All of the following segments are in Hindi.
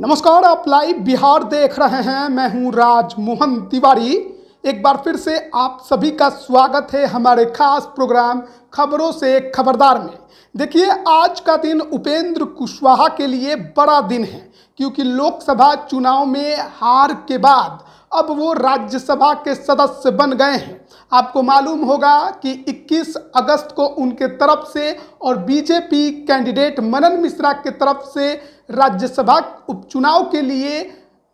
नमस्कार, आप लाइव बिहार देख रहे हैं। मैं हूं राजमोहन तिवारी। एक बार फिर से आप सभी का स्वागत है हमारे खास प्रोग्राम खबरों से खबरदार में। देखिए, आज का दिन उपेंद्र कुशवाहा के लिए बड़ा दिन है, क्योंकि लोकसभा चुनाव में हार के बाद अब वो राज्यसभा के सदस्य बन गए हैं। आपको मालूम होगा कि 21 अगस्त को उनके तरफ से और बीजेपी कैंडिडेट मनन मिश्रा के तरफ से राज्यसभा उपचुनाव के लिए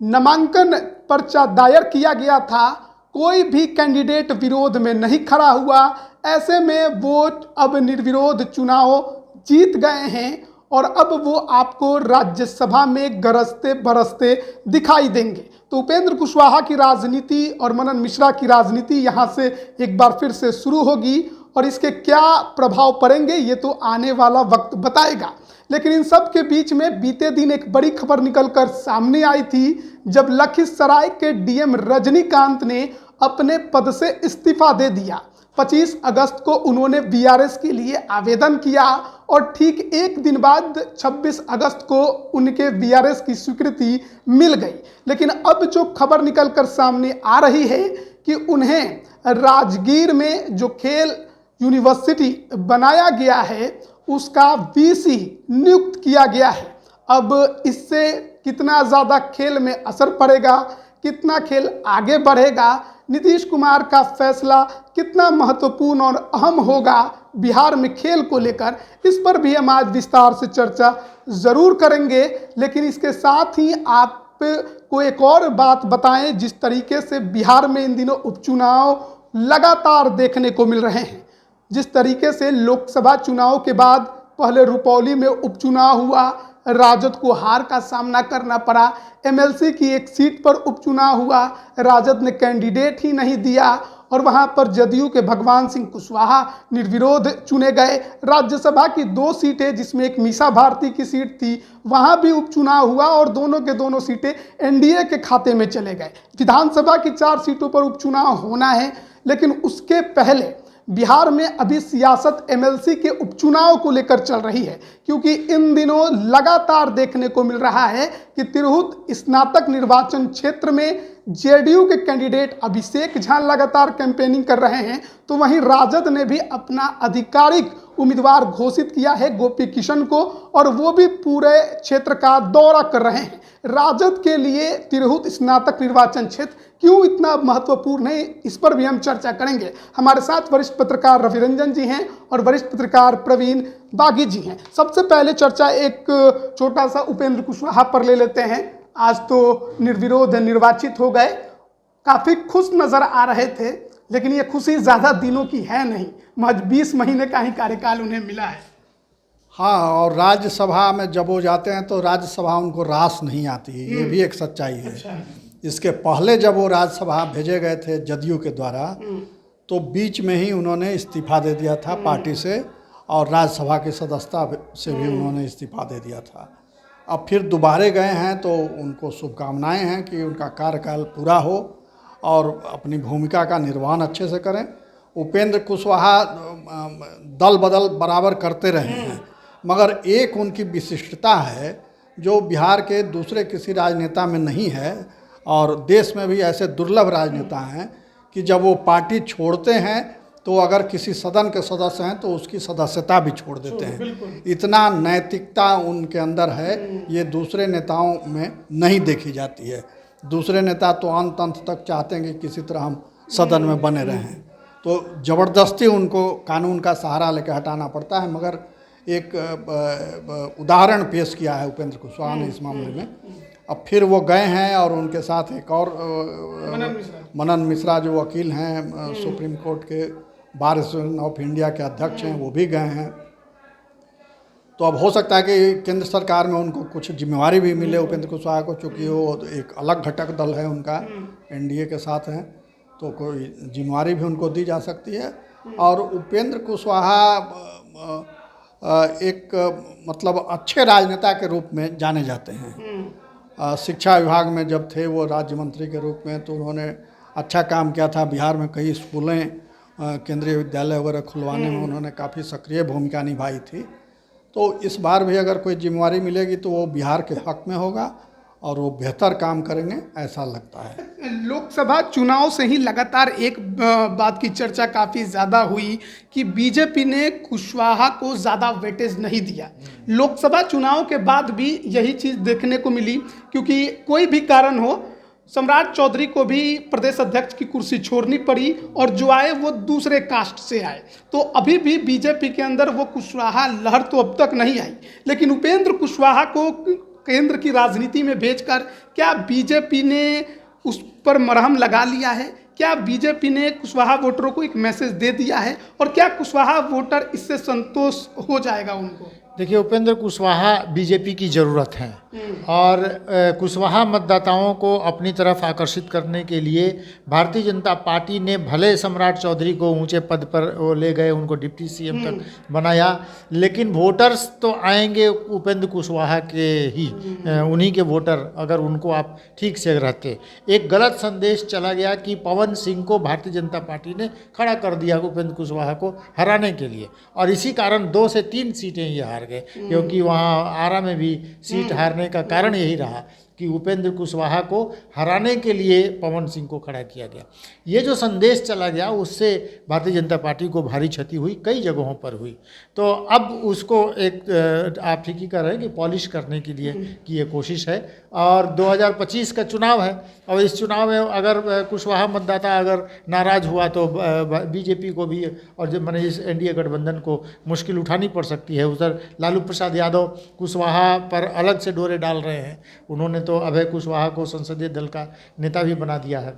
नामांकन पर्चा दायर किया गया था। कोई भी कैंडिडेट विरोध में नहीं खड़ा हुआ। ऐसे में वो अब निर्विरोध चुनाव जीत गए हैं और अब वो आपको राज्यसभा में गरजते बरसते दिखाई देंगे। तो उपेंद्र कुशवाहा की राजनीति और मनन मिश्रा की राजनीति यहाँ से एक बार फिर से शुरू होगी और इसके क्या प्रभाव पड़ेंगे ये तो आने वाला वक्त बताएगा। लेकिन इन सब के बीच में बीते दिन एक बड़ी खबर निकलकर सामने आई थी, जब लखीसराय के डीएम रजनीकांत ने अपने पद से इस्तीफा दे दिया। 25 अगस्त को उन्होंने बीआरएस के लिए आवेदन किया और ठीक एक दिन बाद 26 अगस्त को उनके बीआरएस की स्वीकृति मिल गई। लेकिन अब जो खबर निकलकर सामने आ रही है कि उन्हें राजगीर में जो खेल यूनिवर्सिटी बनाया गया है उसका वीसी नियुक्त किया गया है। अब इससे कितना ज़्यादा खेल में असर पड़ेगा, कितना खेल आगे बढ़ेगा, नीतीश कुमार का फैसला कितना महत्वपूर्ण और अहम होगा बिहार में खेल को लेकर, इस पर भी हम आज विस्तार से चर्चा ज़रूर करेंगे। लेकिन इसके साथ ही आपको एक और बात बताएं, जिस तरीके से बिहार में इन दिनों उपचुनाव लगातार देखने को मिल रहे हैं। जिस तरीके से लोकसभा चुनाव के बाद पहले रुपौली में उपचुनाव हुआ, राजद को हार का सामना करना पड़ा। एमएलसी की एक सीट पर उपचुनाव हुआ, राजद ने कैंडिडेट ही नहीं दिया और वहां पर जदयू के भगवान सिंह कुशवाहा निर्विरोध चुने गए। राज्यसभा की 2 सीटें, जिसमें एक मीसा भारती की सीट थी, वहां भी उपचुनाव हुआ और दोनों के दोनों सीटें एनडीए के खाते में चले गए। विधानसभा की 4 सीटों पर उपचुनाव होना है, लेकिन उसके पहले बिहार में अभी सियासत एमएलसी के उपचुनाव को लेकर चल रही है, क्योंकि इन दिनों लगातार देखने को मिल रहा है कि तिरहुत स्नातक निर्वाचन क्षेत्र में जेडीयू के कैंडिडेट अभिषेक झा लगातार कैंपेनिंग कर रहे हैं, तो वहीं राजद ने भी अपना आधिकारिक उम्मीदवार घोषित किया है गोपी किशन को, और वो भी पूरे क्षेत्र का दौरा कर रहे हैं। राजद के लिए तिरहुत स्नातक निर्वाचन क्षेत्र क्यों इतना महत्वपूर्ण है, इस पर भी हम चर्चा करेंगे। हमारे साथ वरिष्ठ पत्रकार रवि रंजन जी हैं और वरिष्ठ पत्रकार प्रवीण बागी जी हैं। सबसे पहले चर्चा एक छोटा सा उपेंद्र कुशवाहा पर ले लेते हैं। आज तो निर्विरोध निर्वाचित हो गए, काफ़ी खुश नज़र आ रहे थे, लेकिन ये खुशी ज़्यादा दिनों की है नहीं, महज 20 महीने का ही कार्यकाल उन्हें मिला है। हाँ, और राज्यसभा में जब वो जाते हैं तो राज्यसभा उनको रास नहीं आती है, ये भी एक सच्चाई है। अच्छा। इसके पहले जब वो राज्यसभा भेजे गए थे जदयू के द्वारा, तो बीच में ही उन्होंने इस्तीफा दे दिया था पार्टी से, और राज्यसभा की सदस्यता से भी उन्होंने इस्तीफा दे दिया था। अब फिर दोबारे गए हैं तो उनको शुभकामनाएं हैं कि उनका कार्यकाल पूरा हो और अपनी भूमिका का निर्वहन अच्छे से करें। उपेंद्र कुशवाहा दल बदल बराबर करते रहे हैं, मगर एक उनकी विशिष्टता है जो बिहार के दूसरे किसी राजनेता में नहीं है, और देश में भी ऐसे दुर्लभ राजनेता हैं कि जब वो पार्टी छोड़ते हैं तो अगर किसी सदन के सदस्य हैं तो उसकी सदस्यता भी छोड़ देते हैं। इतना नैतिकता उनके अंदर है, ये दूसरे नेताओं में नहीं देखी जाती है। दूसरे नेता तो अंत तक चाहते हैं कि किसी तरह हम सदन में बने रहें, तो ज़बरदस्ती उनको कानून का सहारा लेकर हटाना पड़ता है। मगर एक उदाहरण पेश किया है उपेंद्र कुशवाहा ने इस मामले में। अब फिर वो गए हैं और उनके साथ एक और मनन मिश्रा जो वकील हैं, सुप्रीम कोर्ट के बार एसोसिएशन ऑफ इंडिया के अध्यक्ष हैं, वो भी गए हैं। तो अब हो सकता है कि केंद्र सरकार में उनको कुछ जिम्मेवारी भी मिले उपेंद्र कुशवाहा को, चूँकि वो एक अलग घटक दल है उनका, एनडीए के साथ हैं, तो कोई जिम्मेवारी भी उनको दी जा सकती है। और उपेंद्र कुशवाहा एक मतलब अच्छे राजनेता के रूप में जाने जाते हैं। शिक्षा विभाग में जब थे वो राज्य मंत्री के रूप में, तो उन्होंने अच्छा काम किया था। बिहार में कई स्कूलें, केंद्रीय विद्यालय वगैरह खुलवाने में उन्होंने काफ़ी सक्रिय भूमिका निभाई थी। तो इस बार भी अगर कोई जिम्मेवारी मिलेगी तो वो बिहार के हक में होगा और वो बेहतर काम करेंगे ऐसा लगता है। लोकसभा चुनाव से ही लगातार एक बात की चर्चा काफ़ी ज़्यादा हुई कि बीजेपी ने कुशवाहा को ज़्यादा वेटेज नहीं दिया। लोकसभा चुनाव के बाद भी यही चीज़ देखने को मिली, क्योंकि कोई भी कारण हो सम्राट चौधरी को भी प्रदेश अध्यक्ष की कुर्सी छोड़नी पड़ी और जो आए वो दूसरे कास्ट से आए। तो अभी भी बीजेपी के अंदर वो कुशवाहा लहर तो अब तक नहीं आई, लेकिन उपेंद्र कुशवाहा को केंद्र की राजनीति में भेजकर क्या बीजेपी ने उस पर मरहम लगा लिया है? क्या बीजेपी ने कुशवाहा वोटरों को एक मैसेज दे दिया है और क्या कुशवाहा वोटर इससे संतोष हो जाएगा उनको? देखिए, उपेंद्र कुशवाहा बीजेपी की ज़रूरत है और कुशवाहा मतदाताओं को अपनी तरफ आकर्षित करने के लिए भारतीय जनता पार्टी ने भले सम्राट चौधरी को ऊंचे पद पर वो ले गए, उनको डिप्टी सीएम तक बनाया, लेकिन वोटर्स तो आएंगे उपेंद्र कुशवाहा के ही, उन्हीं के वोटर, अगर उनको आप ठीक से रहते। एक गलत संदेश चला गया कि पवन सिंह को भारतीय जनता पार्टी ने खड़ा कर दिया उपेंद्र कुशवाहा को हराने के लिए, और इसी कारण 2 से 3 सीटें ये हार गए, क्योंकि वहाँ आरा में भी सीट हारने का कारण यही रहा कि उपेंद्र कुशवाहा को हराने के लिए पवन सिंह को खड़ा किया गया। ये जो संदेश चला गया उससे भारतीय जनता पार्टी को भारी क्षति हुई, कई जगहों पर हुई। तो अब उसको एक आप ठीक ही कर रहे हैं कि पॉलिश करने के लिए की ये कोशिश है। और 2025 का चुनाव है, और इस चुनाव में अगर कुशवाहा मतदाता अगर नाराज़ हुआ तो बीजेपी को भी और जब मैंने इस एनडीए गठबंधन को मुश्किल उठानी पड़ सकती है। उधर लालू प्रसाद यादव कुशवाहा पर अलग से डोरे डाल रहे हैं, उन्होंने तो अभय कुशवाहा को संसदीय दल का नेता भी बना दिया है।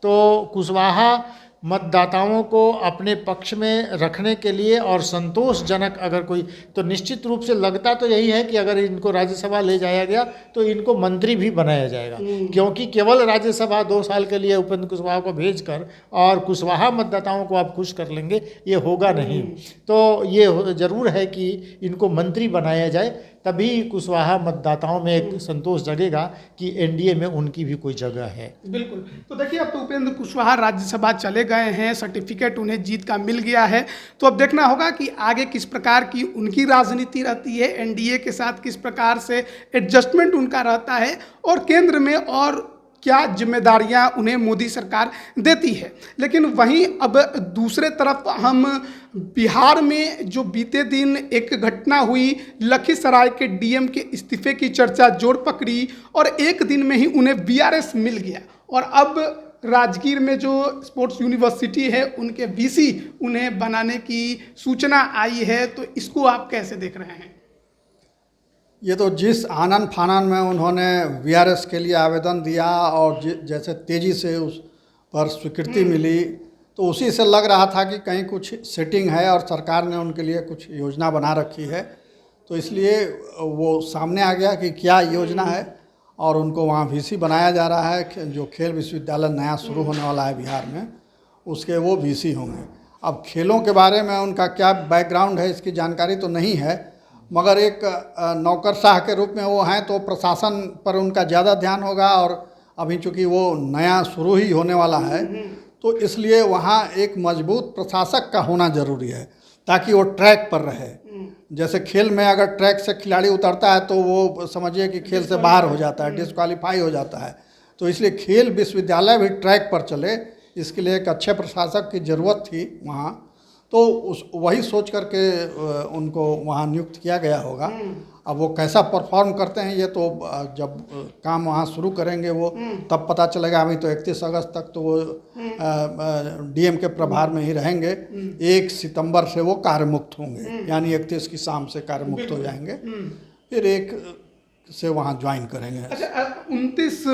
तो कुशवाहा मतदाताओं को अपने पक्ष में रखने के लिए और संतोषजनक अगर कोई, तो निश्चित रूप से लगता तो यही है कि अगर इनको राज्यसभा ले जाया गया तो इनको मंत्री भी बनाया जाएगा, क्योंकि केवल राज्यसभा 2 साल के लिए उपेंद्र कुशवाहा को भेजकर और कुशवाहा मतदाताओं को आप खुश कर लेंगे, ये होगा नहीं। तो ये ज़रूर है कि इनको मंत्री बनाया जाए, तभी कुशवाहा मतदाताओं में एक संतोष जगेगा कि एनडीए में उनकी भी कोई जगह है। बिल्कुल। तो देखिए, अब तो उपेंद्र कुशवाहा राज्यसभा चले गए हैं, सर्टिफिकेट उन्हें जीत का मिल गया है। तो अब देखना होगा कि आगे किस प्रकार की उनकी राजनीति रहती है, एनडीए के साथ किस प्रकार से एडजस्टमेंट उनका रहता है और केंद्र में और क्या जिम्मेदारियां उन्हें मोदी सरकार देती है। लेकिन वहीं अब दूसरे तरफ हम बिहार में जो बीते दिन एक घटना हुई, लखीसराय के डीएम के इस्तीफे की चर्चा जोर पकड़ी और एक दिन में ही उन्हें बीआरएस मिल गया, और अब राजगीर में जो स्पोर्ट्स यूनिवर्सिटी है उनके वीसी उन्हें बनाने की सूचना आई है। तो इसको आप कैसे देख रहे हैं? ये तो जिस आनन फानन में उन्होंने वीआरएस के लिए आवेदन दिया और जैसे तेज़ी से उस पर स्वीकृति मिली, तो उसी से लग रहा था कि कहीं कुछ सेटिंग है और सरकार ने उनके लिए कुछ योजना बना रखी है। तो इसलिए वो सामने आ गया कि क्या योजना है, और उनको वहाँ वीसी बनाया जा रहा है। जो खेल विश्वविद्यालय नया शुरू होने वाला है बिहार में, उसके वो वीसी होंगे। अब खेलों के बारे में उनका क्या बैकग्राउंड है इसकी जानकारी तो नहीं है, मगर एक नौकरशाह के रूप में वो हैं, तो प्रशासन पर उनका ज़्यादा ध्यान होगा। और अभी चूँकि वो नया शुरू ही होने वाला है, तो इसलिए वहाँ एक मजबूत प्रशासक का होना ज़रूरी है ताकि वो ट्रैक पर रहे। जैसे खेल में अगर ट्रैक से खिलाड़ी उतरता है तो वो समझिए कि खेल से बाहर हो जाता है, डिस्क्वालीफाई हो जाता है। तो इसलिए खेल विश्वविद्यालय भी ट्रैक पर चले, इसके लिए एक अच्छे प्रशासक की ज़रूरत थी वहाँ। तो वही सोच करके उनको वहाँ नियुक्त किया गया होगा। अब वो कैसा परफॉर्म करते हैं ये तो जब काम वहाँ शुरू करेंगे वो तब पता चलेगा। अभी तो 31 अगस्त तक तो वो डीएम के प्रभार में ही रहेंगे। 1 सितंबर से वो कार्यमुक्त होंगे, यानी 31 की शाम से कार्यमुक्त हो जाएंगे, फिर 1 से वहाँ ज्वाइन करेंगे। अच्छा, 29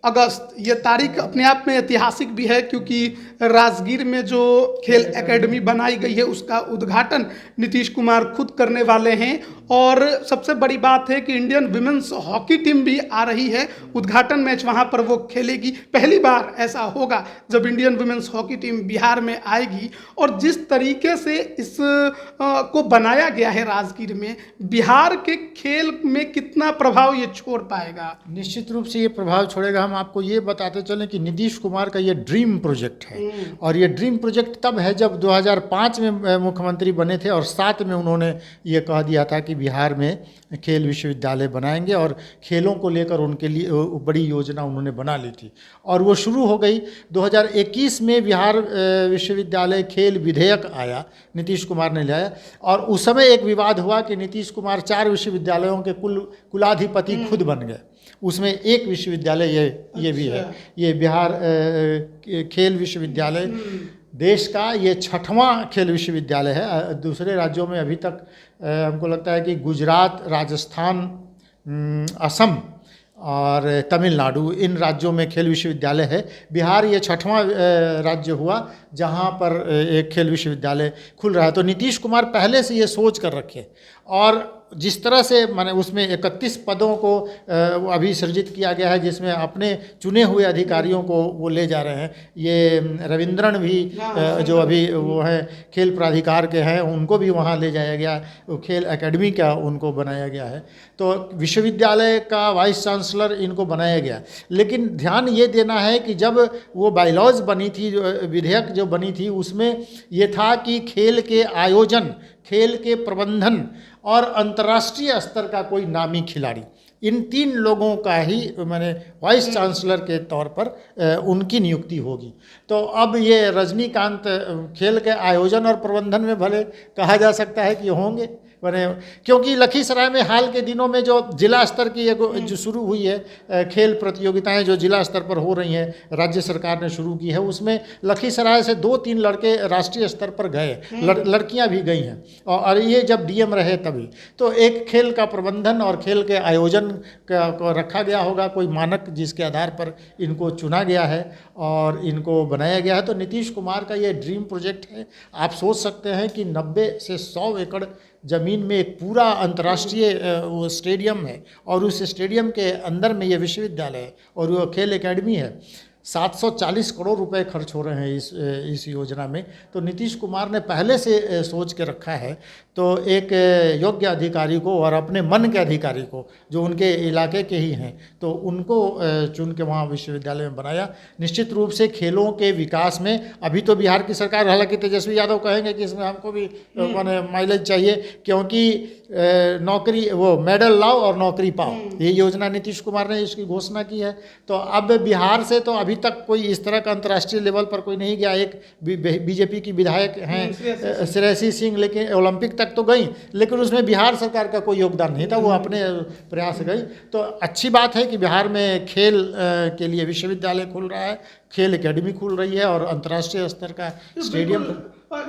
अगस्त ये तारीख अपने आप में ऐतिहासिक भी है, क्योंकि राजगीर में जो खेल एकेडमी बनाई गई है उसका उद्घाटन नीतीश कुमार खुद करने वाले हैं। और सबसे बड़ी बात है कि इंडियन विमेंस हॉकी टीम भी आ रही है, उद्घाटन मैच वहां पर वो खेलेगी। पहली बार ऐसा होगा जब Indian women's hockey team Bihar में आएगी। और जिस तरीके से इस को बनाया गया है राजगीर में, बिहार के खेल में कितना प्रभाव ये छोड़ पाएगा? निश्चित रूप से ये प्रभाव छोड़ेगा। हम हम आपको ये बताते चलें कि नीतीश कुमार का ये ड्रीम प्रोजेक्ट है, और ये ड्रीम प्रोजेक्ट तब है जब 2005 में मुख्यमंत्री बने थे और 7 में उन्होंने ये कह दिया था कि बिहार में खेल विश्वविद्यालय बनाएंगे, और खेलों को लेकर उनके लिए बड़ी योजना उन्होंने बना ली थी और वो शुरू हो गई। 2021 में बिहार विश्वविद्यालय खेल विधेयक आया, नीतीश कुमार ने लाया, और उस समय एक विवाद हुआ कि नीतीश कुमार 4 विश्वविद्यालयों के कुलाधिपति खुद बन गए। उसमें एक विश्वविद्यालय ये भी है, ये बिहार खेल विश्वविद्यालय देश का ये 6वां खेल विश्वविद्यालय है। दूसरे राज्यों में अभी तक हमको लगता है कि गुजरात, राजस्थान, असम और तमिलनाडु, इन राज्यों में खेल विश्वविद्यालय है। बिहार ये 6वां राज्य हुआ जहाँ पर एक खेल विश्वविद्यालय खुल रहा है। तो नीतीश कुमार पहले से ये सोच कर रखे, और जिस तरह से माने उसमें 31 पदों को अभी सृजित किया गया है, जिसमें अपने चुने हुए अधिकारियों को वो ले जा रहे हैं। ये रविंद्रन भी जो अभी वो है खेल प्राधिकार के हैं, उनको भी वहाँ ले जाया गया, खेल एकेडमी का उनको बनाया गया है। तो विश्वविद्यालय का वाइस चांसलर इनको बनाया गया। लेकिन ध्यान ये देना है कि जब वो बायलॉज बनी थी, विधेयक जो बनी थी, उसमें ये था कि खेल के आयोजन, खेल के प्रबंधन और अंतर्राष्ट्रीय स्तर का कोई नामी खिलाड़ी, इन 3 लोगों का ही मैंने वाइस चांसलर के तौर पर उनकी नियुक्ति होगी। तो अब ये रजनीकांत खेल के आयोजन और प्रबंधन में भले कहा जा सकता है कि होंगे, मैंने क्योंकि लखीसराय में हाल के दिनों में जो जिला स्तर की जो शुरू हुई है खेल प्रतियोगिताएं जो जिला स्तर पर हो रही हैं, राज्य सरकार ने शुरू की है, उसमें लखीसराय से 2-3 लड़के राष्ट्रीय स्तर पर गए, लड़कियां भी गई हैं, और ये जब डीएम रहे तभी। तो एक खेल का प्रबंधन और खेल के आयोजन को रखा गया होगा, कोई मानक जिसके आधार पर इनको चुना गया है और इनको बनाया गया है। तो नीतीश कुमार का ये ड्रीम प्रोजेक्ट है। आप सोच सकते हैं कि 90 से 100 एकड़ ज़मीन में एक पूरा अंतर्राष्ट्रीय वो स्टेडियम है, और उस स्टेडियम के अंदर में ये विश्वविद्यालय है और वो खेल एकेडमी है। 740 करोड़ रुपए खर्च हो रहे हैं इस योजना में। तो नीतीश कुमार ने पहले से सोच के रखा है। तो एक योग्य अधिकारी को और अपने मन के अधिकारी को, जो उनके इलाके के ही हैं, तो उनको चुन के वहाँ विश्वविद्यालय में बनाया। निश्चित रूप से खेलों के विकास में अभी तो बिहार की सरकार, हालांकि तेजस्वी यादव कहेंगे कि इसमें हमको भी माने माइलेज चाहिए, क्योंकि नौकरी वो मेडल लाओ और नौकरी पाओ, ये योजना नीतीश कुमार ने इसकी घोषणा की है। तो अब बिहार से तो अभी तक कोई इस तरह का अंतर्राष्ट्रीय लेवल पर कोई नहीं गया। एक बीजेपी की विधायक हैं श्रेयसी सिंह, लेकिन ओलंपिक तक तो गई, लेकिन उसमें बिहार सरकार का कोई योगदान नहीं था, वो अपने प्रयास गई। तो अच्छी बात है कि बिहार में खेल के लिए विश्वविद्यालय खुल रहा है, खेल एकेडमी खुल रही है और अंतर्राष्ट्रीय स्तर का स्टेडियम।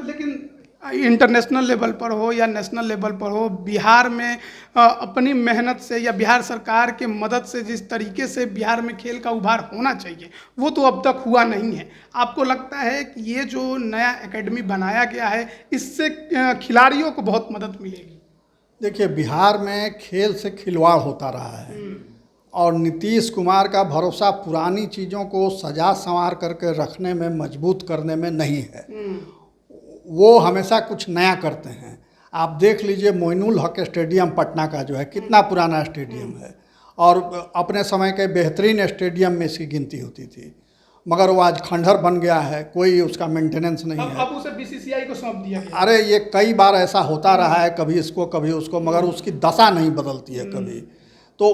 लेकिन इंटरनेशनल लेवल पर हो या नेशनल लेवल पर हो, बिहार में अपनी मेहनत से या बिहार सरकार के मदद से जिस तरीके से बिहार में खेल का उभार होना चाहिए, वो तो अब तक हुआ नहीं है। आपको लगता है कि ये जो नया एकेडमी बनाया गया है, इससे खिलाड़ियों को बहुत मदद मिलेगी? देखिए, बिहार में खेल से खिलवाड़ होता रहा है, और नीतीश कुमार का भरोसा पुरानी चीज़ों को सजा संवार करके रखने में, मजबूत करने में नहीं है। वो हमेशा कुछ नया करते हैं। आप देख लीजिए, मोइनुल हक स्टेडियम पटना का जो है, कितना पुराना स्टेडियम है, और अपने समय के बेहतरीन स्टेडियम में इसकी गिनती होती थी, मगर वो आज खंडहर बन गया है, कोई उसका मेंटेनेंस नहीं है। अब उसे बीसीसीआई को सौंप दिया गया। अरे ये कई बार ऐसा होता रहा है, कभी इसको कभी उसको, मगर उसकी दशा नहीं बदलती है कभी। तो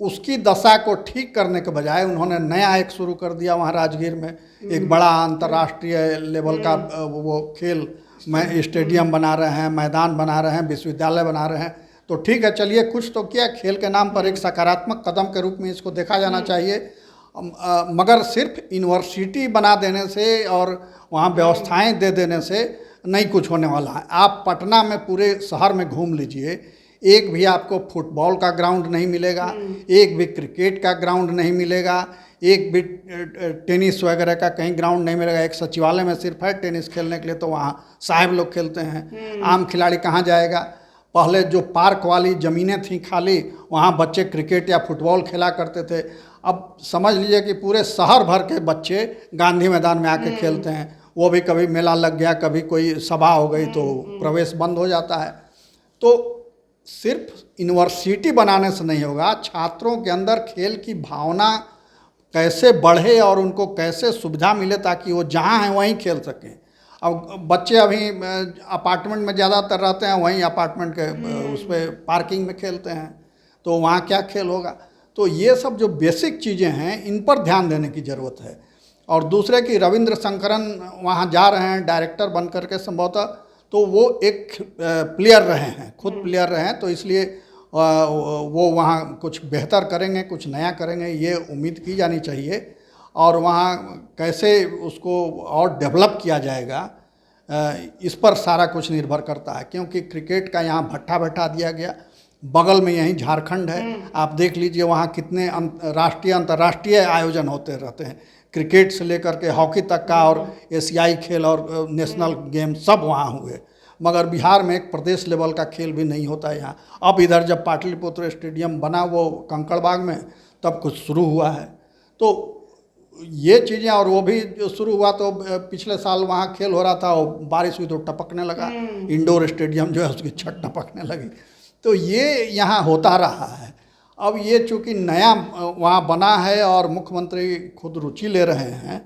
उसकी दशा को ठीक करने के बजाय उन्होंने नया एक शुरू कर दिया वहाँ राजगीर में, एक बड़ा अंतर्राष्ट्रीय लेवल का वो खेल में स्टेडियम बना रहे हैं, मैदान बना रहे हैं, विश्वविद्यालय बना रहे हैं। तो ठीक है, चलिए कुछ तो किया, खेल के नाम पर एक सकारात्मक कदम के रूप में इसको देखा जाना चाहिए। मगर सिर्फ यूनिवर्सिटी बना देने से और वहाँ व्यवस्थाएं दे देने से नहीं कुछ होने वाला है। आप पटना में पूरे शहर में घूम लीजिए, एक भी आपको फुटबॉल का ग्राउंड नहीं मिलेगा, एक भी क्रिकेट का ग्राउंड नहीं मिलेगा, एक भी टेनिस वगैरह का कहीं ग्राउंड नहीं मिलेगा। एक सचिवालय में सिर्फ है टेनिस खेलने के लिए, तो वहाँ साहब लोग खेलते हैं, आम खिलाड़ी कहाँ जाएगा। पहले जो पार्क वाली ज़मीनें थीं खाली, वहाँ बच्चे क्रिकेट या फुटबॉल खेला करते थे। अब समझ लीजिए कि पूरे शहर भर के बच्चे गांधी मैदान में आके खेलते हैं। वो भी कभी मेला लग गया, कभी कोई सभा हो गई तो प्रवेश बंद हो जाता है। तो सिर्फ यूनिवर्सिटी बनाने से नहीं होगा, छात्रों के अंदर खेल की भावना कैसे बढ़े और उनको कैसे सुविधा मिले ताकि वो जहाँ हैं वहीं खेल सकें। अब बच्चे अभी अपार्टमेंट में ज़्यादातर रहते हैं, वहीं अपार्टमेंट के उस पर पार्किंग में खेलते हैं, तो वहाँ क्या खेल होगा। तो ये सब जो बेसिक चीज़ें हैं इन पर ध्यान देने की ज़रूरत है। और दूसरे कि रविंद्र शंकरन वहाँ जा रहे हैं डायरेक्टर बन करके संभवतः, तो वो एक प्लेयर रहे हैं, खुद प्लेयर रहे हैं, तो इसलिए वो वहाँ कुछ बेहतर करेंगे, कुछ नया करेंगे, ये उम्मीद की जानी चाहिए। और वहाँ कैसे उसको और डेवलप किया जाएगा इस पर सारा कुछ निर्भर करता है, क्योंकि क्रिकेट का यहाँ भट्ठा बैठा दिया गया। बगल में यहीं झारखंड है, आप देख लीजिए वहाँ कितने राष्ट्रीय अंतर्राष्ट्रीय आयोजन होते रहते हैं, क्रिकेट से लेकर के हॉकी तक का, और एशियाई खेल और नेशनल गेम सब वहाँ हुए। मगर बिहार में एक प्रदेश लेवल का खेल भी नहीं होता है यहाँ। अब इधर जब पाटलिपुत्र स्टेडियम बना वो कंकड़बाग में, तब कुछ शुरू हुआ है। तो ये चीज़ें, और वो भी जो शुरू हुआ तो पिछले साल वहाँ खेल हो रहा था, वो बारिश हुई तो टपकने लगा, इंडोर स्टेडियम जो है उसकी छत टपकने लगी। तो ये यहाँ होता रहा है। अब ये चूँकि नया वहाँ बना है और मुख्यमंत्री खुद रुचि ले रहे हैं,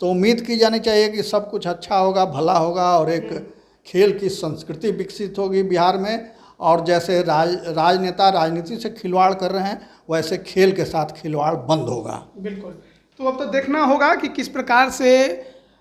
तो उम्मीद की जानी चाहिए कि सब कुछ अच्छा होगा, भला होगा, और एक खेल की संस्कृति विकसित होगी बिहार में। और जैसे राजनेता राजनीति से खिलवाड़ कर रहे हैं, वैसे खेल के साथ खिलवाड़ बंद होगा। बिल्कुल। तो अब तो देखना होगा कि किस प्रकार से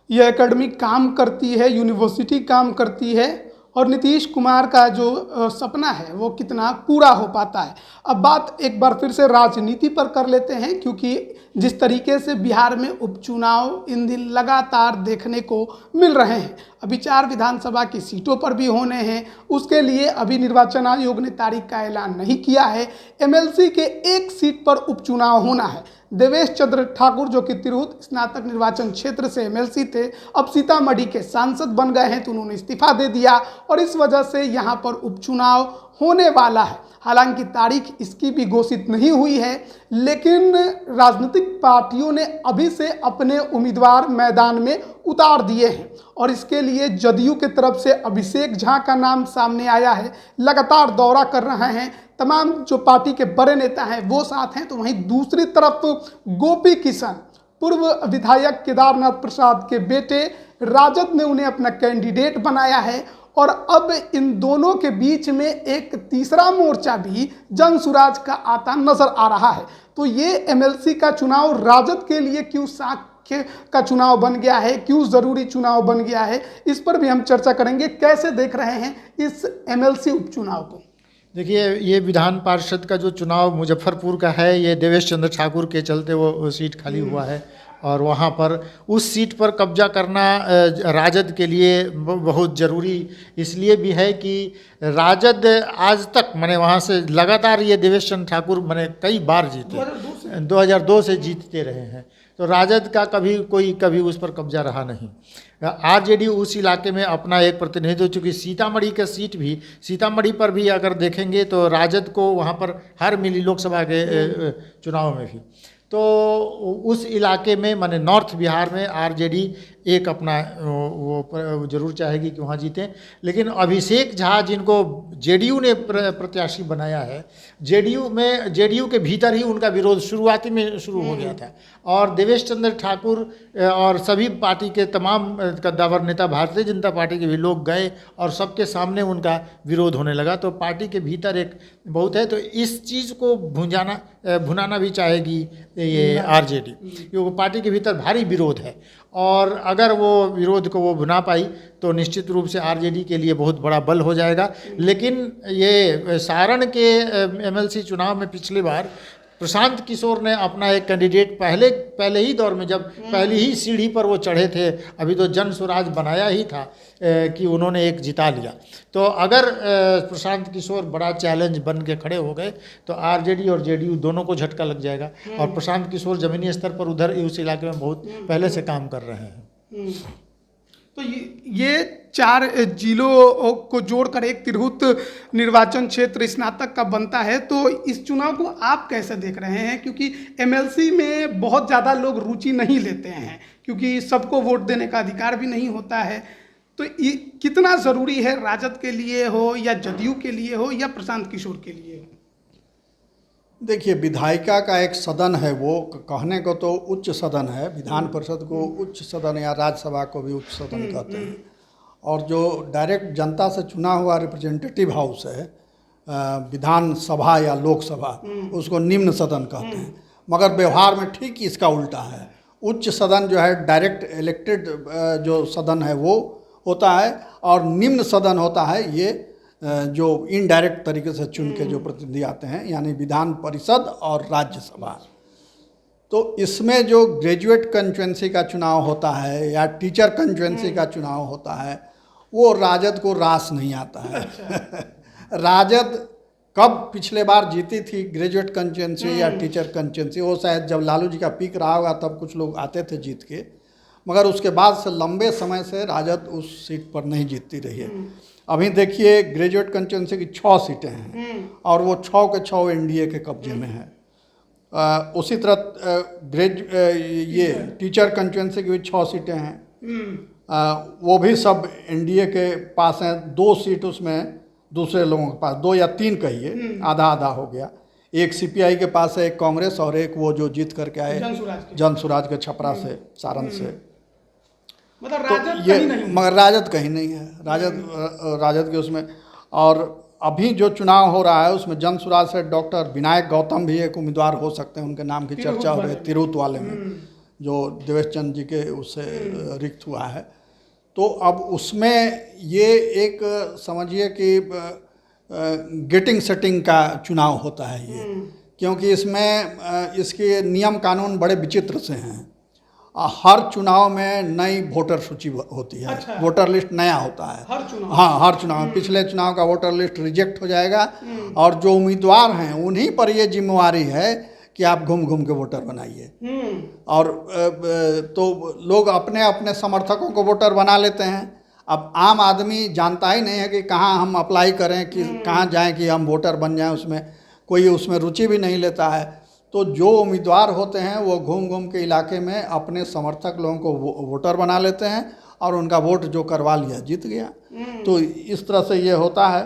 यह एकेडमी काम करती है, यूनिवर्सिटी काम करती है, और नीतीश कुमार का जो सपना है वो कितना पूरा हो पाता है। अब बात एक बार फिर से राजनीति पर कर लेते हैं, क्योंकि जिस तरीके से बिहार में उपचुनाव इन दिन लगातार देखने को मिल रहे हैं, अभी 4 विधानसभा की सीटों पर भी होने हैं, उसके लिए अभी निर्वाचन आयोग ने तारीख का ऐलान नहीं किया है। एमएलसी के एक सीट पर उपचुनाव होना है। देवेश चंद्र ठाकुर जो कि तिरहुत स्नातक निर्वाचन क्षेत्र से एमएलसी थे, अब सीतामढ़ी के सांसद बन गए हैं, तो उन्होंने इस्तीफा दे दिया और इस वजह से यहाँ पर उपचुनाव होने वाला है। हालांकि तारीख इसकी भी घोषित नहीं हुई है, लेकिन राजनीतिक पार्टियों ने अभी से अपने उम्मीदवार मैदान में उतार दिए हैं और इसके लिए जदयू की तरफ से अभिषेक झा का नाम सामने आया है, लगातार दौरा कर रहे हैं। तमाम जो पार्टी के बड़े नेता हैं वो साथ हैं, तो वहीं दूसरी तरफ गोपी किशन, पूर्व विधायक केदारनाथ प्रसाद के बेटे, राजद ने उन्हें अपना कैंडिडेट बनाया है। और अब इन दोनों के बीच में एक तीसरा मोर्चा भी जन सुराज का आता नजर आ रहा है। तो ये एमएलसी का चुनाव राजद के लिए क्यों साक्ष्य का चुनाव बन गया है, क्यों ज़रूरी चुनाव बन गया है, इस पर भी हम चर्चा करेंगे। कैसे देख रहे हैं इस एमएलसी उपचुनाव को? देखिए, ये विधान पार्षद का जो चुनाव मुजफ्फरपुर का है, ये देवेश चंद्र ठाकुर के चलते वो सीट खाली हुआ है और वहाँ पर उस सीट पर कब्जा करना राजद के लिए बहुत ज़रूरी इसलिए भी है कि राजद आज तक माने वहाँ से लगातार ये देवेश चंद्र ठाकुर माने कई बार जीते, 2002 से जीतते रहे हैं, तो राजद का कभी उस पर कब्जा रहा नहीं। आरजेडी उस इलाके में अपना एक प्रतिनिधित्व, चूँकि सीतामढ़ी पर भी अगर देखेंगे तो राजद को वहाँ पर हार मिली लोकसभा के चुनाव में भी, तो उस इलाके में माने नॉर्थ बिहार में आरजेडी एक अपना वो जरूर चाहेगी कि वहाँ जीतें। लेकिन अभिषेक झा जिनको जेडीयू ने प्रत्याशी बनाया है, जेडीयू के भीतर ही उनका विरोध शुरुआती में शुरू हो गया था और देवेश चंद्र ठाकुर और सभी पार्टी के तमाम कद्दावर नेता, भारतीय जनता पार्टी के भी लोग गए और सबके सामने उनका विरोध होने लगा। तो पार्टी के भीतर एक बहुत है, तो इस चीज़ को भुनाना भी चाहेगी ये आरजेडी, क्योंकि पार्टी के भीतर भारी विरोध है और अगर वो विरोध को वो भुना पाई तो निश्चित रूप से आरजेडी के लिए बहुत बड़ा बल हो जाएगा। लेकिन ये सारण के एमएलसी चुनाव में पिछली बार प्रशांत किशोर ने अपना एक कैंडिडेट पहले ही दौर में, जब पहली ही सीढ़ी पर वो चढ़े थे, अभी तो जन स्वराज बनाया ही था कि उन्होंने एक जिता लिया। तो अगर प्रशांत किशोर बड़ा चैलेंज बन के खड़े हो गए तो आरजेडी और जेडीयू दोनों को झटका लग जाएगा और प्रशांत किशोर जमीनी स्तर पर उधर उस इलाके में बहुत पहले से काम कर रहे हैं। तो ये 4 जिलों को जोड़कर एक तिरहुत निर्वाचन क्षेत्र स्नातक का बनता है, तो इस चुनाव को आप कैसे देख रहे हैं? क्योंकि एमएलसी में बहुत ज़्यादा लोग रुचि नहीं लेते हैं, क्योंकि सबको वोट देने का अधिकार भी नहीं होता है। तो कितना ज़रूरी है, राजद के लिए हो या जदयू के लिए हो या प्रशांत किशोर के लिए हो? देखिए, विधायिका का एक सदन है, वो कहने को तो उच्च सदन है, विधान परिषद को उच्च सदन या राज्यसभा को भी उच्च सदन कहते हैं, और जो डायरेक्ट जनता से चुना हुआ रिप्रेजेंटेटिव हाउस है, विधान सभा या लोकसभा, उसको निम्न सदन कहते हैं। मगर व्यवहार में ठीक इसका उल्टा है। उच्च सदन जो है डायरेक्ट इलेक्टेड जो सदन है वो होता है, और निम्न सदन होता है ये जो इनडायरेक्ट तरीके से चुन के जो प्रतिनिधि आते हैं, यानी विधान परिषद और राज्यसभा। तो इसमें जो ग्रेजुएट कंस्टिट्यूएंसी का चुनाव होता है या टीचर कंस्टिट्यूएंसी का चुनाव होता है, वो राजद को रास नहीं आता है। राजद कब पिछले बार जीती थी ग्रेजुएट कंस्टिट्यूएंसी या टीचर कंस्टिट्यूएंसी, वो शायद जब लालू जी का पीक रहा होगा तब कुछ लोग आते थे जीत के, मगर उसके बाद से लंबे समय से राजद उस सीट पर नहीं जीतती रही है। अभी देखिए, ग्रेजुएट कंस्टिट्यूएंसी की 6 सीटें हैं और वो 6 के 6 एनडीए के कब्जे में है। उसी तरह ये टीचर कंस्टिट्यूएंसी की भी 6 सीटें हैं, वो भी सब एनडीए के पास हैं। 2 सीट उसमें दूसरे लोगों के पास, 2 या 3 कहिए, आधा आधा हो गया। एक सीपीआई के पास है, एक कांग्रेस, और एक वो जो जीत करके आए जनसुराज के छपरा से, सारण से। मतलब तो राजद ये कहीं नहीं, मगर राजद कहीं नहीं है। राजद के उसमें, और अभी जो चुनाव हो रहा है उसमें जनसुराज से डॉक्टर विनायक गौतम भी एक उम्मीदवार हो सकते हैं, उनके नाम की चर्चा हो रही है, तिरहुत वाले में, जो देवेश चंद्र जी के उससे रिक्त हुआ है। तो अब उसमें ये एक समझिए कि गेटिंग सेटिंग का चुनाव होता है ये, क्योंकि इसमें इसके नियम कानून बड़े विचित्र से हैं। हर चुनाव में नई वोटर सूची होती है। अच्छा। वोटर लिस्ट नया होता है हर चुनाव, हाँ, हर चुनाव में। पिछले चुनाव का वोटर लिस्ट रिजेक्ट हो जाएगा, और जो उम्मीदवार हैं उन्हीं पर ये जिम्मेवारी है कि आप घूम घूम के वोटर बनाइए। और तो लोग अपने अपने समर्थकों को वोटर बना लेते हैं। अब आम आदमी जानता ही नहीं है कि कहाँ हम अप्लाई करें, कि कहाँ जाएं कि हम वोटर बन जाएं। उसमें कोई उसमें रुचि भी नहीं लेता है। तो जो उम्मीदवार होते हैं वो घूम घूम के इलाके में अपने समर्थक लोगों को वोटर बना लेते हैं, और उनका वोट जो करवा लिया जीत गया। तो इस तरह से ये होता है।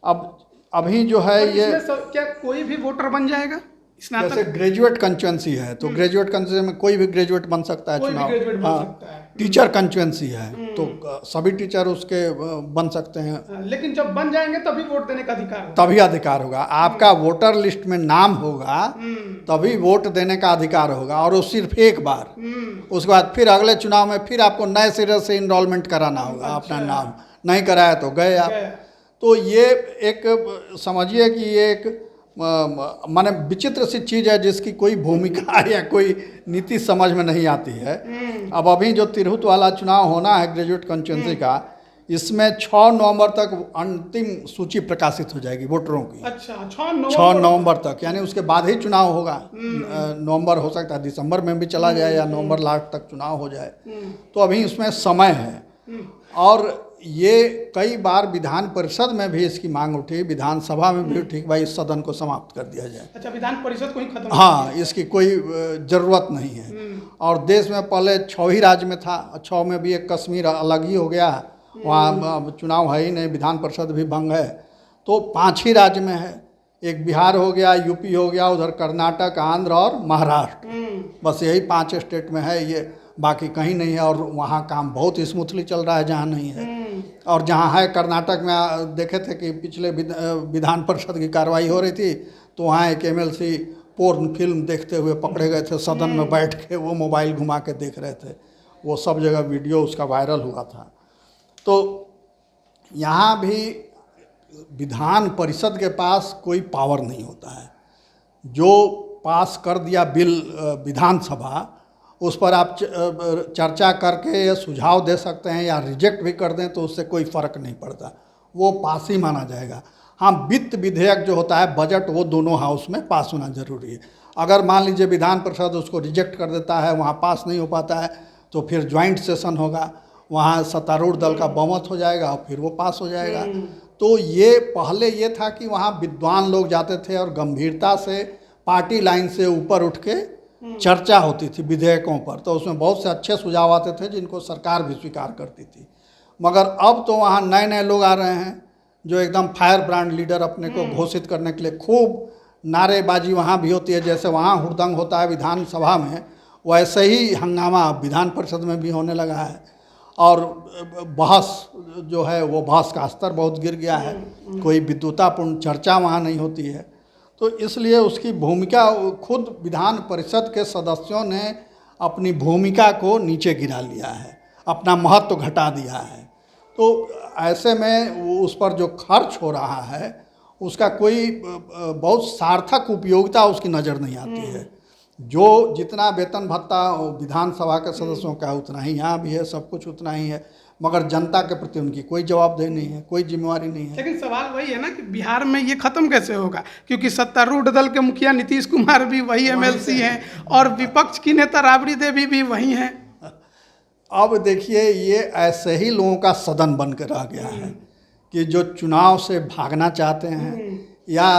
अब अभी जो है ये, क्या कोई भी वोटर बन जाएगा? जैसे ग्रेजुएट कंस्टिट्यूएंसी है तो ग्रेजुएट कंस्टिट्यूएंसी में कोई भी ग्रेजुएट बन सकता है चुनाव। हाँ, टीचर कंस्टिट्यूएंसी है तो सभी टीचर उसके बन सकते हैं। लेकिन जब बन जाएंगे तभी वोट देने का अधिकार होगा। तभी अधिकार होगा, आपका वोटर लिस्ट में नाम होगा तभी वोट देने का अधिकार होगा, और वो सिर्फ एक बार। उसके बाद फिर अगले चुनाव में फिर आपको नए सिरे से इनरोलमेंट कराना होगा। अपना नाम नहीं कराया तो गए आप। तो ये एक समझिए कि ये एक माने विचित्र सी चीज़ है, जिसकी कोई भूमिका या कोई नीति समझ में नहीं आती है। अब अभी जो तिरहुत वाला चुनाव होना है ग्रेजुएट कंस्टिट्यूएंसी का, इसमें 6 नवंबर तक अंतिम सूची प्रकाशित हो जाएगी वोटरों की। अच्छा, 6 नवंबर तक, यानी उसके बाद ही चुनाव होगा। नवंबर हो सकता है, दिसंबर में भी चला जाए, या नवंबर लास्ट तक चुनाव हो जाए। तो अभी इसमें समय है। और ये कई बार विधान परिषद में भी इसकी मांग उठी, विधानसभा में भी उठी, भाई इस सदन को समाप्त कर दिया जाए। अच्छा, विधान परिषद को ही खत्म। हाँ, इसकी कोई ज़रूरत नहीं है। और देश में पहले 6 ही राज्य में था, 6 में भी एक कश्मीर अलग ही हो गया, वहाँ चुनाव है ही नहीं, विधान परिषद भी भंग है। तो 5 ही राज्य में है, एक बिहार हो गया, यूपी हो गया, उधर कर्नाटक, आंध्र और महाराष्ट्र, बस यही 5 स्टेट में है ये, बाकी कहीं नहीं है। और वहाँ काम बहुत स्मूथली चल रहा है जहाँ नहीं है। और जहाँ है, कर्नाटक में देखे थे कि पिछले विधान परिषद की कार्रवाई हो रही थी, तो वहाँ एक एमएलसी पोर्न फिल्म देखते हुए पकड़े गए थे, सदन में बैठ के वो मोबाइल घुमा के देख रहे थे। वो सब जगह वीडियो उसका वायरल हुआ था। तो यहाँ भी विधान परिषद के पास कोई पावर नहीं होता है। जो पास कर दिया बिल विधानसभा, उस पर आप चर्चा करके या सुझाव दे सकते हैं, या रिजेक्ट भी कर दें तो उससे कोई फ़र्क नहीं पड़ता, वो पास ही माना जाएगा। हाँ, वित्त विधेयक जो होता है, बजट, वो दोनों हाउस में पास होना जरूरी है। अगर मान लीजिए विधान परिषद उसको रिजेक्ट कर देता है, वहाँ पास नहीं हो पाता है, तो फिर ज्वाइंट सेशन होगा, वहाँ सत्तारूढ़ दल का बहुमत हो जाएगा और फिर वो पास हो जाएगा। तो ये पहले ये था कि वहाँ विद्वान लोग जाते थे और गंभीरता से पार्टी लाइन से ऊपर उठ के चर्चा होती थी विधेयकों पर, तो उसमें बहुत से अच्छे सुझाव आते थे जिनको सरकार भी स्वीकार करती थी। मगर अब तो वहाँ नए नए लोग आ रहे हैं जो एकदम फायर ब्रांड लीडर अपने को घोषित करने के लिए खूब नारेबाजी वहाँ भी होती है, जैसे वहाँ हुड़दंग होता है विधानसभा में, वैसे ही हंगामा विधान परिषद में भी होने लगा है। और बहस जो है वो बहस का स्तर बहुत गिर गया है, कोई विद्वतापूर्ण चर्चा वहाँ नहीं होती है। तो इसलिए उसकी भूमिका, खुद विधान परिषद के सदस्यों ने अपनी भूमिका को नीचे गिरा लिया है, अपना महत्व घटा दिया है। तो ऐसे में उस पर जो खर्च हो रहा है उसका कोई बहुत सार्थक उपयोगिता उसकी नज़र नहीं आती है। जो जितना वेतन भत्ता विधानसभा के सदस्यों का है उतना ही यहाँ भी है, सब कुछ उतना ही है, मगर जनता के प्रति उनकी कोई जवाबदेही नहीं है, कोई जिम्मेवारी नहीं है। लेकिन सवाल वही है ना कि बिहार में ये खत्म कैसे होगा, क्योंकि सत्तारूढ़ दल के मुखिया नीतीश कुमार भी वही एमएलसी हैं और विपक्ष की नेता राबड़ी देवी भी वही हैं। अब देखिए, ये ऐसे ही लोगों का सदन बन कर रह गया है कि जो चुनाव से भागना चाहते हैं या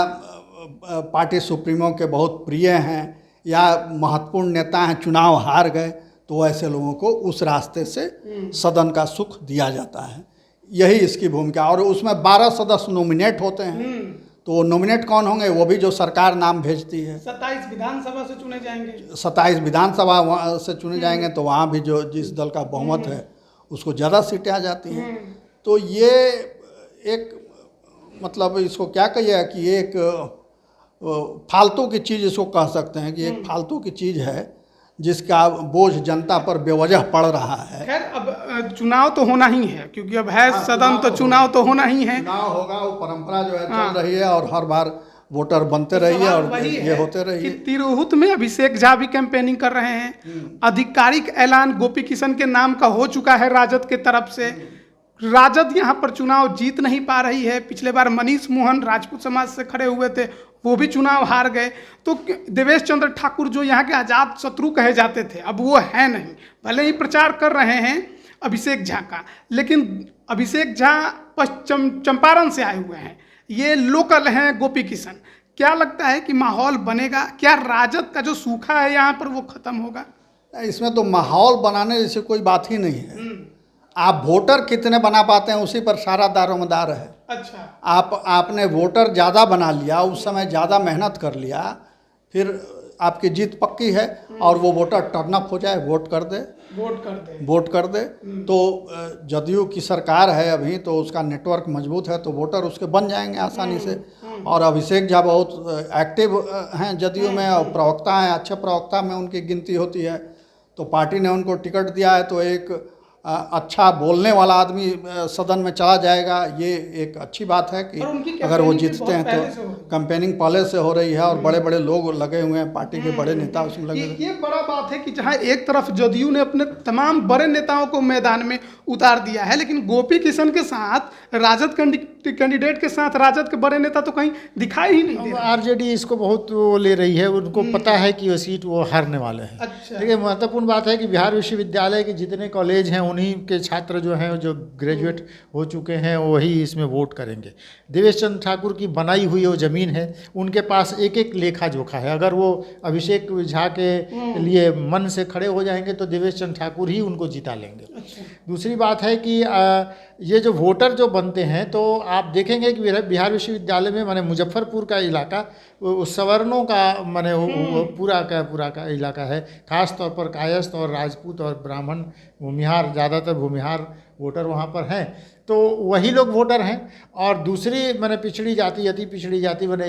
पार्टी सुप्रीमो के बहुत प्रिय हैं या महत्वपूर्ण नेता हैं, चुनाव हार गए, तो ऐसे लोगों को उस रास्ते से सदन का सुख दिया जाता है। यही इसकी भूमिका। और उसमें 12 सदस्य नॉमिनेट होते हैं, तो नॉमिनेट कौन होंगे? वो भी जो सरकार नाम भेजती है। 27 विधानसभा से चुने जाएंगे। 27 विधानसभा से चुने जाएंगे, तो वहाँ भी जो जिस दल का बहुमत है उसको ज़्यादा सीटें आ जाती हैं। तो ये एक, मतलब इसको क्या कहिए कि एक फालतू की चीज़ इसको कह सकते हैं कि एक फालतू की चीज़ है जिसका बोझ जनता पर बेवजह पड़ रहा है। खैर, अब चुनाव तो होना ही है, क्योंकि अब है सदन, तो चुनाव तो होना ही है। चुनाव होगा, वो परंपरा जो है चल रही है और हर बार वोटर बनते रहिए और ये होते रहिए। तिरहुत में अभिषेक झा भी कैंपेनिंग कर रहे हैं। आधिकारिक ऐलान गोपी किशन के नाम का हो चुका है राजद के तरफ से। राजद यहाँ पर चुनाव जीत नहीं पा रही है। पिछले बार मनीष मोहन राजपूत समाज से खड़े हुए थे, वो भी चुनाव हार गए। तो देवेश चंद्र ठाकुर जो यहाँ के आजाद शत्रु कहे जाते थे, अब वो है नहीं। भले ही प्रचार कर रहे हैं अभिषेक झा का, लेकिन अभिषेक झा पश्चिम चंपारण से आए हुए हैं, ये लोकल हैं गोपी किशन। क्या लगता है कि माहौल बनेगा? क्या राजद का जो सूखा है यहाँ पर वो खत्म होगा? इसमें तो माहौल बनाने जैसे कोई बात ही नहीं है। आप वोटर कितने बना पाते हैं उसी पर सारा दारोमदार है। अच्छा, आपने वोटर ज़्यादा बना लिया, उस समय ज़्यादा मेहनत कर लिया, फिर आपकी जीत पक्की है। और वो वोटर टर्नअप हो जाए, वोट कर दे। तो जदयू की सरकार है अभी, तो उसका नेटवर्क मजबूत है, तो वोटर उसके बन जाएंगे आसानी से। और अभिषेक झा बहुत एक्टिव हैं जदयू में और प्रवक्ता हैं, अच्छे प्रवक्ता में उनकी गिनती होती है। तो पार्टी ने उनको टिकट दिया है, तो एक अच्छा बोलने वाला आदमी सदन में चला जाएगा। ये एक अच्छी बात है कि अगर वो जीतते हैं तो कैंपेनिंग पहले से हो रही है और बड़े बड़े लोग लगे हुए हैं, पार्टी के बड़े नेता उसमें लगे हुए हैं। ये बड़ा बात है कि जहां एक तरफ जदयू ने अपने तमाम बड़े नेताओं को मैदान में उतार दिया है, लेकिन गोपी किशन के साथ राजद कैंडिडेट के साथ राजद के बड़े नेता तो कहीं दिखाई ही नहीं दे रहे। आरजेडी इसको बहुत वो ले रही है, उनको पता है कि वो सीट वो हारने वाले हैं। अच्छा। देखिए, महत्वपूर्ण बात है कि बिहार विश्वविद्यालय के जितने कॉलेज हैं उन्हीं के छात्र जो हैं, जो ग्रेजुएट हो चुके हैं, वही इसमें वोट करेंगे। देवेश चंद्र ठाकुर की बनाई हुई वो ज़मीन है, उनके पास एक एक लेखा जोखा है। अगर वो अभिषेक झा के लिए मन से खड़े हो जाएंगे तो देवेश चंद्र ठाकुर ही उनको जिता लेंगे। अच्छा। दूसरी दूसरी बात है कि ये जो वोटर जो बनते हैं, तो आप देखेंगे कि बिहार विश्वविद्यालय में माने मुजफ्फरपुर का इलाका सवर्णों का माने वो पूरा का इलाका है। खास तौर पर कायस्थ और राजपूत और ब्राह्मण भूमिहार, ज़्यादातर भूमिहार वोटर वहाँ पर हैं, तो वही लोग वोटर हैं। और दूसरी मैंने पिछड़ी जाति, अति पिछड़ी जाति मैंने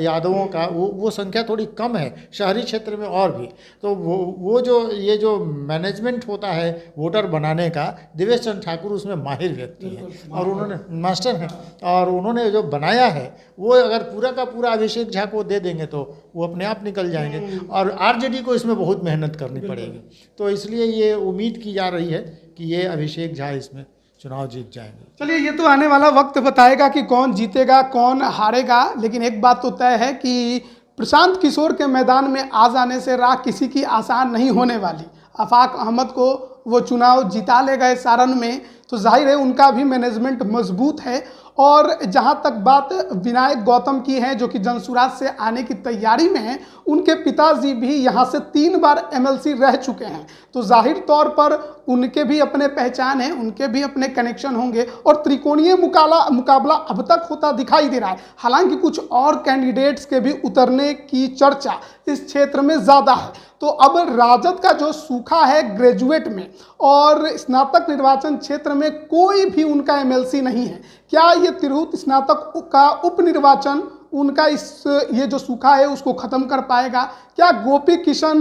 यादवों का वो संख्या थोड़ी कम है शहरी क्षेत्र में और भी। तो वो जो ये जो मैनेजमेंट होता है वोटर बनाने का, देवेश चंद्र ठाकुर उसमें माहिर व्यक्ति हैं और उन्होंने मास्टर हैं, और उन्होंने जो बनाया है वो अगर पूरा का पूरा अभिषेक झा को दे देंगे तो वो अपने आप निकल जाएंगे। और आरजेडी को इसमें बहुत मेहनत करनी पड़ेगी। तो इसलिए ये उम्मीद की जा रही है कि ये अभिषेक झा इसमें चुनाव जीत जाएंगे। चलिए, ये तो आने वाला वक्त बताएगा कि कौन जीतेगा कौन हारेगा, लेकिन एक बात तो तय है कि प्रशांत किशोर के मैदान में आ जाने से राह किसी की आसान नहीं होने वाली। आफाक अहमद को वो चुनाव जिता ले गए सारण में, तो जाहिर है उनका भी मैनेजमेंट मजबूत है। और जहां तक बात विनायक गौतम की है, जो कि जनसुराज से आने की तैयारी में हैं, उनके पिताजी भी यहां से 3 बार एमएलसी रह चुके हैं, तो जाहिर तौर पर उनके भी अपने पहचान है, उनके भी अपने कनेक्शन होंगे और त्रिकोणीय मुकाबला अब तक होता दिखाई दे रहा है। हालांकि कुछ और कैंडिडेट्स के भी उतरने की चर्चा इस क्षेत्र में ज़्यादा है। तो अब राजद का जो सूखा है ग्रेजुएट में और स्नातक निर्वाचन क्षेत्र में कोई भी उनका एमएलसी नहीं है, क्या ये तिरहुत स्नातक का उपनिर्वाचन उनका ये जो सूखा है उसको ख़त्म कर पाएगा? क्या गोपी किशन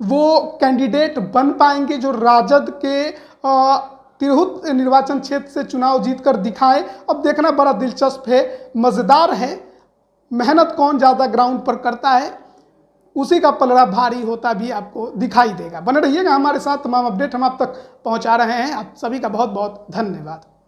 वो कैंडिडेट बन पाएंगे जो राजद के तिरहुत निर्वाचन क्षेत्र से चुनाव जीतकर दिखाए? अब देखना बड़ा दिलचस्प है, मज़ेदार है। मेहनत कौन ज़्यादा ग्राउंड पर करता है उसी का पलड़ा भारी होता भी आपको दिखाई देगा। बने रहिएगा हमारे साथ, तमाम अपडेट हम आप तक पहुंचा रहे हैं। आप सभी का बहुत बहुत धन्यवाद।